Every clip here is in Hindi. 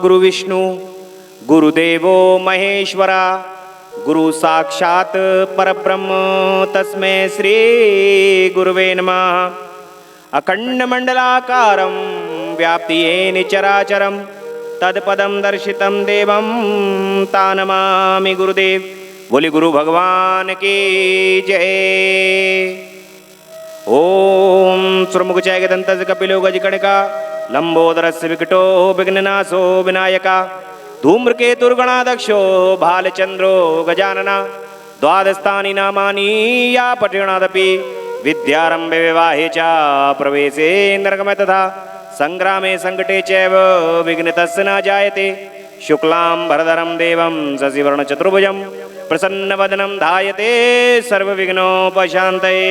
गुरु विष्णु गुरुदेवो महेश्वरा गुरु साक्षात परब्रह्म तस्मै श्री गुरुवे नमः। अखंड मंडलाकारं व्याप्ति येन चराचरं तत्पदं दर्शितं देवं तानमामि गुरुदेव। बोले गुरु भगवान की जय। ओम सुरमुखचय गदंतस्य कपिलो गजकणिका लंबोदरस्य विकटो विघ्ननाशो विनायका धूम्रकेतुर्गणाध्यक्षो भालचंद्रो गजानना द्वादशानि नामानि या पठणादपि विद्यारंभे विवाहे च प्रवेशे नरकमे तथा संग्रामे संकटे चैव विघ्नतस्य न जायते। शुक्लां भरधरं देवं शशिवर्णचतुर्भुजं प्रसन्नवदनं ध्यायते सर्वविघ्नोपशान्तये।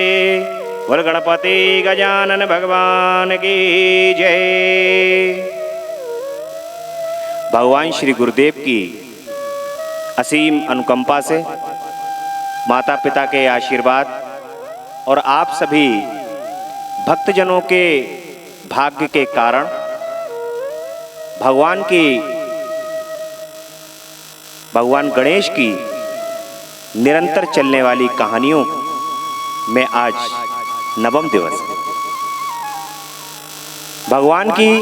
बोल गणपति गजानन भगवान की जय। भगवान श्री गुरुदेव की असीम अनुकंपा से, माता पिता के आशीर्वाद और आप सभी भक्तजनों के भाग्य के कारण भगवान गणेश की निरंतर चलने वाली कहानियों में आज नवम दिवस है। भगवान की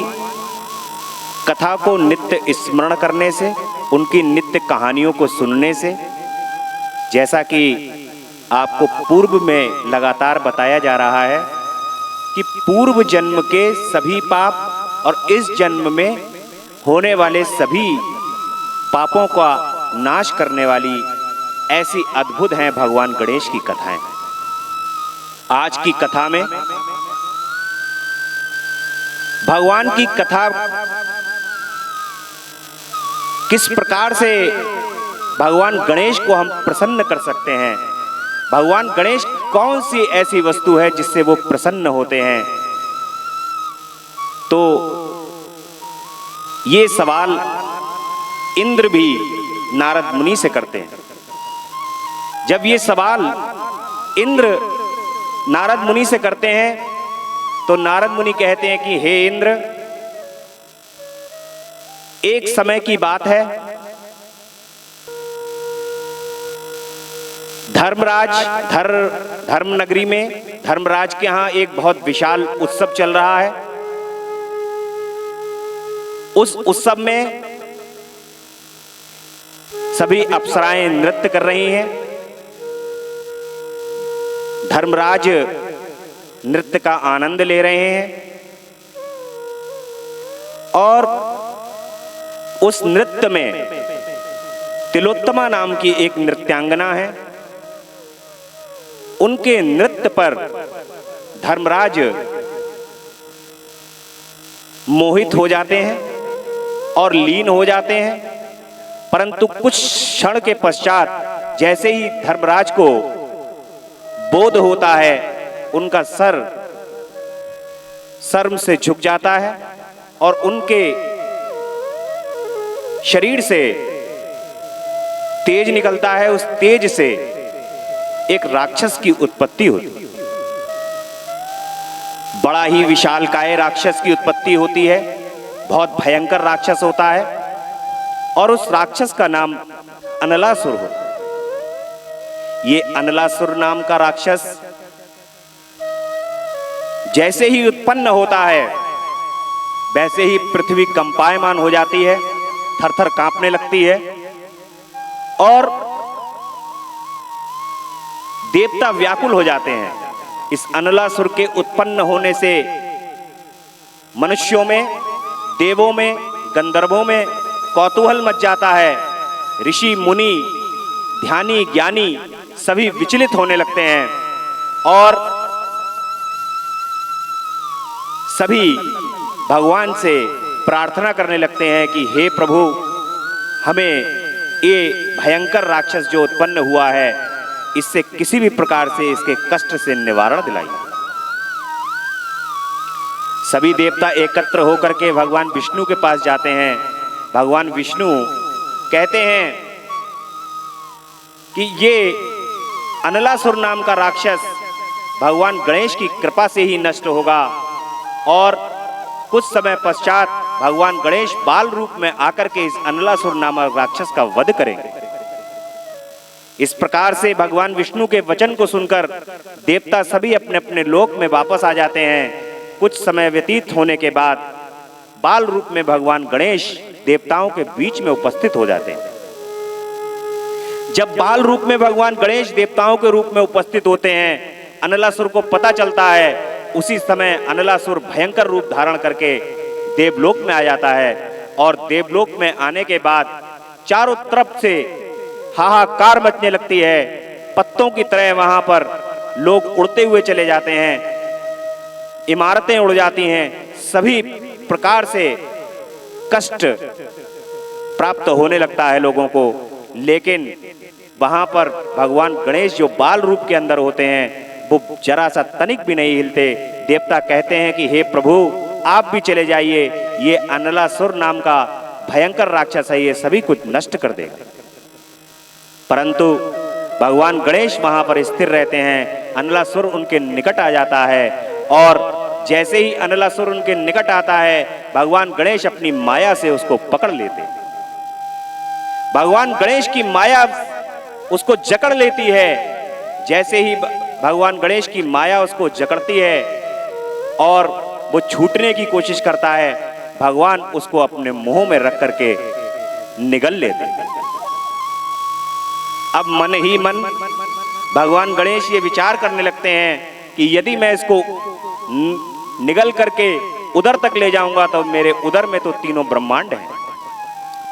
कथा को नित्य स्मरण करने से, उनकी नित्य कहानियों को सुनने से, जैसा कि आपको पूर्व में लगातार बताया जा रहा है कि पूर्व जन्म के सभी पाप और इस जन्म में होने वाले सभी पापों का नाश करने वाली ऐसी अद्भुत हैं भगवान गणेश की कथाएं। आज की कथा में भगवान की कथा किस प्रकार से भगवान गणेश को हम प्रसन्न कर सकते हैं, भगवान गणेश कौन सी ऐसी वस्तु है जिससे वो प्रसन्न होते हैं। तो ये सवाल इंद्र भी नारद मुनि से करते हैं। जब ये सवाल इंद्र नारद मुनि से करते हैं तो नारद मुनि कहते हैं कि हे इंद्र, एक समय की बात है, धर्म नगरी में धर्मराज के यहां एक बहुत विशाल उत्सव चल रहा है। उस उत्सव में सभी अप्सराएं नृत्य कर रही हैं। धर्मराज नृत्य का आनंद ले रहे हैं और उस नृत्य में तिलोत्तमा नाम की एक नृत्यांगना है। उनके नृत्य पर धर्मराज मोहित हो जाते हैं और लीन हो जाते हैं। परंतु कुछ क्षण के पश्चात जैसे ही धर्मराज को बोध होता है, उनका सर शर्म से झुक जाता है और उनके शरीर से तेज निकलता है। उस तेज से एक राक्षस की उत्पत्ति होती है। बड़ा ही विशालकाय राक्षस की उत्पत्ति होती है, बहुत भयंकर राक्षस होता है और उस राक्षस का नाम अनलासुर होता है। ये अनलासुर नाम का राक्षस जैसे ही उत्पन्न होता है, वैसे ही पृथ्वी कंपायमान हो जाती है, थरथर कांपने लगती है और देवता व्याकुल हो जाते हैं। इस अनलासुर के उत्पन्न होने से मनुष्यों में, देवों में, गंधर्वों में कौतूहल मच जाता है। ऋषि मुनि, ध्यानी, ज्ञानी सभी विचलित होने लगते हैं और सभी भगवान से प्रार्थना करने लगते हैं कि हे प्रभु, हमें ये भयंकर राक्षस जो उत्पन्न हुआ है, इससे किसी भी प्रकार से इसके कष्ट से निवारण दिलाइए। सभी देवता एकत्र होकर के भगवान विष्णु के पास जाते हैं। भगवान विष्णु कहते हैं कि ये अनलासुर नाम का राक्षस भगवान गणेश की कृपा से ही नष्ट होगा और कुछ समय पश्चात भगवान गणेश बाल रूप में आकर के इस अनलासुर नामक राक्षस का वध करेंगे। इस प्रकार से भगवान विष्णु के वचन को सुनकर देवता सभी अपने अपने लोक में वापस आ जाते हैं। कुछ समय व्यतीत होने के बाद बाल रूप में भगवान गणेश देवताओं के बीच में उपस्थित हो जाते हैं। जब बाल रूप में भगवान गणेश देवताओं के रूप में उपस्थित होते हैं, अनलासुर को पता चलता है। उसी समय अनलासुर भयंकर रूप धारण करके देवलोक में आ जाता है और देवलोक में आने के बाद चारों तरफ से हाहाकार मचने लगती है। पत्तों की तरह वहां पर लोग उड़ते हुए चले जाते हैं, इमारतें उड़ जाती हैं, सभी प्रकार से कष्ट प्राप्त होने लगता है लोगों को। लेकिन वहां पर भगवान गणेश जो बाल रूप के अंदर होते हैं वो जरा सा तनिक भी नहीं हिलते। देवता कहते हैं कि हे प्रभु आप भी चले जाइए, ये अनलासुर नाम का भयंकर राक्षस है, ये सभी कुछ नष्ट कर देगा। परंतु भगवान गणेश वहां पर स्थिर रहते हैं। अनलासुर उनके निकट आ जाता है और जैसे ही अनलासुर उनके निकट आता है, भगवान गणेश अपनी माया से उसको पकड़ लेते हैं। भगवान गणेश की माया उसको जकड़ लेती है। जैसे ही भगवान गणेश की माया उसको जकड़ती है और वो छूटने की कोशिश करता है, भगवान उसको अपने मुंह में रख करके निगल लेते हैं। अब मन ही मन भगवान गणेश ये विचार करने लगते हैं कि यदि मैं इसको निगल करके उदर तक ले जाऊंगा तो मेरे उदर में तो तीनों ब्रह्मांड हैं,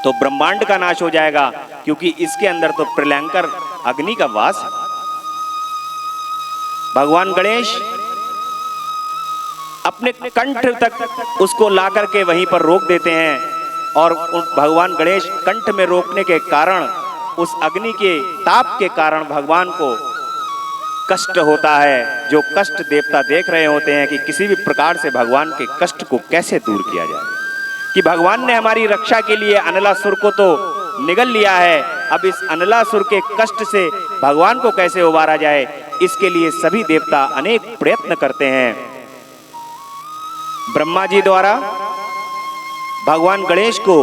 तो ब्रह्मांड का नाश हो जाएगा, क्योंकि इसके अंदर तो प्रलयंकर अग्नि का वास है। भगवान गणेश अपने कंठ तक उसको ला करके वहीं पर रोक देते हैं और भगवान गणेश कंठ में रोकने के कारण उस अग्नि के ताप के कारण भगवान को कष्ट होता है। जो कष्ट देवता देख रहे होते हैं कि किसी भी प्रकार से भगवान के कष्ट को कैसे दूर किया जाए, कि भगवान ने हमारी रक्षा के लिए अनलासुर को तो निगल लिया है, अब इस अनलासुर के कष्ट से भगवान को कैसे उबारा जाए, इसके लिए सभी देवता अनेक प्रयत्न करते हैं। ब्रह्मा जी द्वारा भगवान गणेश को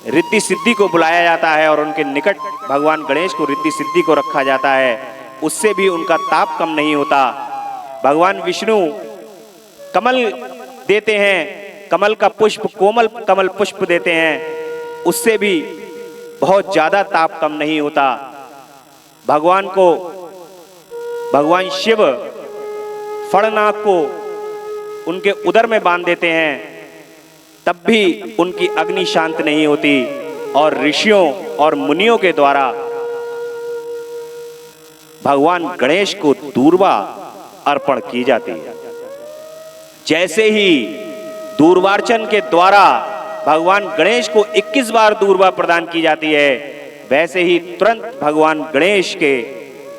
रिद्धि सिद्धि को बुलाया जाता है और उनके निकट भगवान गणेश को रिद्धि सिद्धि को रखा जाता है। उससे भी उनका ताप कम नहीं होता। भगवान विष्णु कमल देते हैं, कमल का पुष्प, कोमल कमल पुष्प देते हैं, उससे भी बहुत ज्यादा ताप कम नहीं होता। भगवान को भगवान शिव फणनाग को उनके उदर में बांध देते हैं, तब भी उनकी अग्नि शांत नहीं होती और ऋषियों और मुनियों के द्वारा भगवान गणेश को दूर्वा अर्पण की जाती है। जैसे ही दूर्वार्चन के द्वारा भगवान गणेश को 21 बार दूर्वा प्रदान की जाती है, वैसे ही तुरंत भगवान गणेश के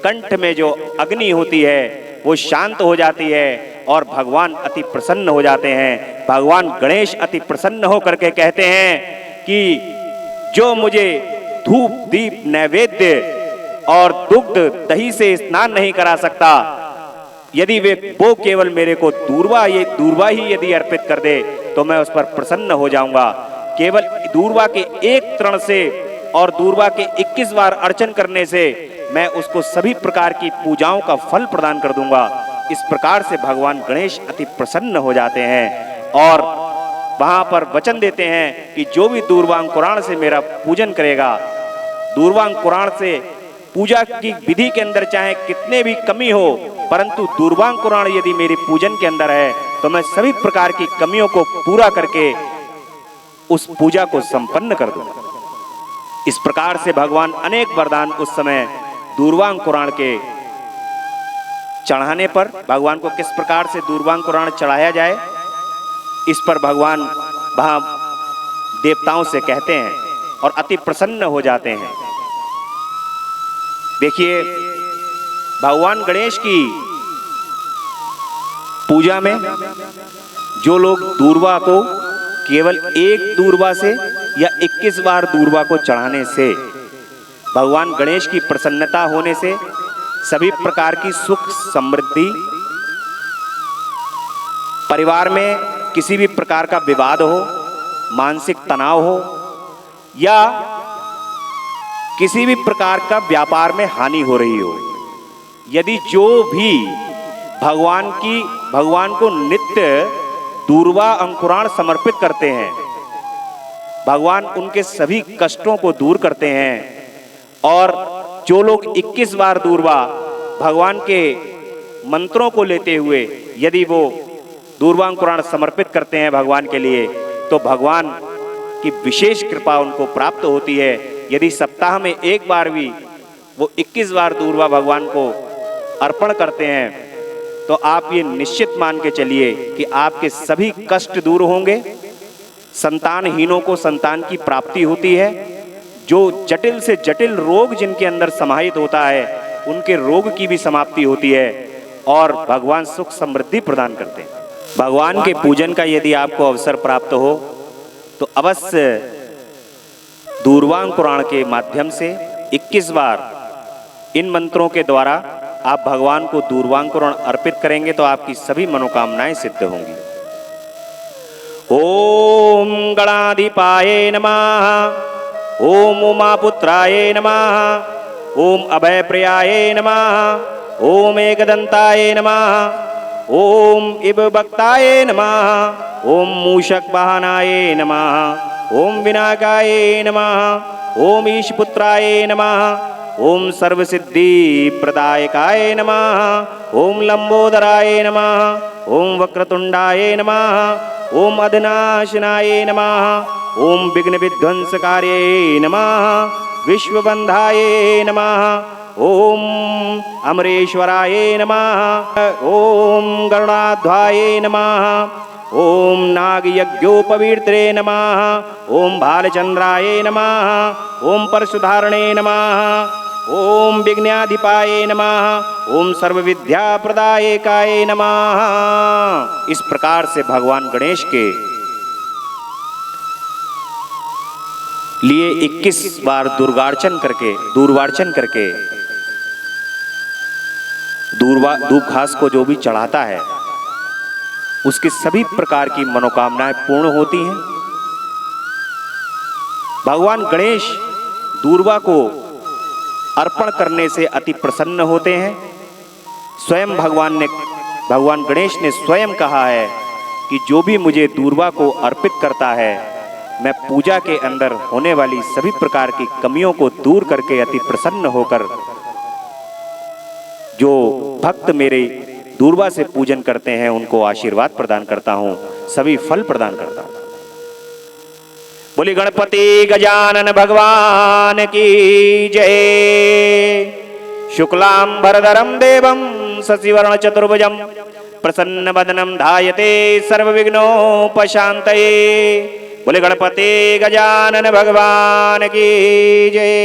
कंठ में जो अग्नि होती है वो शांत हो जाती है और भगवान अति प्रसन्न हो जाते हैं। भगवान गणेश अति प्रसन्न होकर के कहते हैं कि जो मुझे धूप दीप नैवेद्य और दुग्ध दही से स्नान नहीं करा सकता, यदि वो केवल मेरे को दूर्वा ही यदि अर्पित कर दे तो मैं उस पर प्रसन्न हो जाऊंगा। केवल दूर्वा के एक तृण से और दूर्वा के 21 बार अर्चन करने से मैं उसको सभी प्रकार की पूजाओं का फल प्रदान कर दूंगा। इस प्रकार से भगवान गणेश अति प्रसन्न हो जाते हैं और वहां पर वचन देते हैं कि जो भी दूर्वांकुराण से मेरा पूजन करेगा, दूर्वांकुराण से पूजा की विधि के अंदर चाहे कितने भी कमी हो, परंतु दूर्वांकुराण यदि मेरे पूजन के अंदर है तो मैं सभी प्रकार की कमियों को पूरा करके उस पूजा को संपन्न कर दूंगा। इस प्रकार से भगवान अनेक वरदान उस समय दूर्वांकुराण के चढ़ाने पर, भगवान को किस प्रकार से दूर्वांकुराण चढ़ाया जाए, इस पर भगवान वहां देवताओं से कहते हैं और अति प्रसन्न हो जाते हैं। देखिए, भगवान गणेश की पूजा में जो लोग दूर्वा को केवल एक दूर्वा से या 21 बार दूर्वा को चढ़ाने से भगवान गणेश की प्रसन्नता होने से सभी प्रकार की सुख समृद्धि, परिवार में किसी भी प्रकार का विवाद हो मानसिक तनाव हो या किसी भी प्रकार का व्यापार में हानि हो रही हो, यदि जो भी भगवान को नित्य दूर्वा अंकुराण समर्पित करते हैं, भगवान उनके सभी कष्टों को दूर करते हैं। और जो लोग 21 बार दूर्वा भगवान के मंत्रों को लेते हुए यदि वो दूर्वा अंकुराण समर्पित करते हैं भगवान के लिए, तो भगवान की विशेष कृपा उनको प्राप्त होती है। यदि सप्ताह में एक बार भी वो 21 बार दूर्वा भगवान को अर्पण करते हैं, तो आप ये निश्चित मान के चलिए कि आपके सभी कष्ट दूर होंगे, संतानहीनों को संतान की प्राप्ति होती है, जो जटिल से जटिल रोग जिनके अंदर समाहित होता है उनके रोग की भी समाप्ति होती है और भगवान सुख समृद्धि प्रदान करते हैं। भगवान के पूजन का यदि आपको अवसर प्राप्त हो तो अवश्य दूर्वांकुराण के माध्यम से 21 बार इन मंत्रों के द्वारा आप भगवान को दूर्वांकुराण अर्पित करेंगे तो आपकी सभी मनोकामनाएं सिद्ध होंगी। ओम गणाधिपाये नमः, ओम उमापुत्राये नमः, ओम अभयप्रियाये नमः, ओम एकदंताये नमः, ओम इबभक्ताये नमः, ओम मूषक वाहनाये नमः, ओम विनायकाये नमः, ओम ईशपुत्राये नमः, ओम सर्वसिद्धि प्रदायकाय नमः, ओम लंबोदराय नमः, ओम वक्रतुंडाय नमः, ओम अधनाशनाय नमः, ओम विघ्न विध्वंसकार्ये नमः, विश्वबंधाय नमः, ओम अमरेश्वराय नमः, ओम गरुडाध्वाय नमः, ओम नागयज्ञोपवीर्त्रे नमः, ओम भालचंद्राय नमः, ओम परशुधारणे नमः, ओम विघ्नाधिपाये नमः, ओम सर्वविद्या प्रदायकाय नमः। इस प्रकार से भगवान गणेश के लिए 21 बार दूर्वार्चन करके धूप घास को जो भी चढ़ाता है उसकी सभी प्रकार की मनोकामनाएं पूर्ण होती हैं। भगवान गणेश दूर्वा को अर्पण करने से अति प्रसन्न होते हैं। स्वयं भगवान गणेश ने स्वयं कहा है कि जो भी मुझे दूर्वा को अर्पित करता है, मैं पूजा के अंदर होने वाली सभी प्रकार की कमियों को दूर करके अति प्रसन्न होकर जो भक्त मेरे दूर्वा से पूजन करते हैं उनको आशीर्वाद प्रदान करता हूं, सभी फल प्रदान करता हूं। बोली गणपति गजानन भगवान की जय। शुक्लांबरधरं देवं शशिवर्ण चतुर्भुजं प्रसन्नवदनं ध्यायते सर्वविघ्नोपशान्तये। बोले गणपति गजानन भगवान की जय।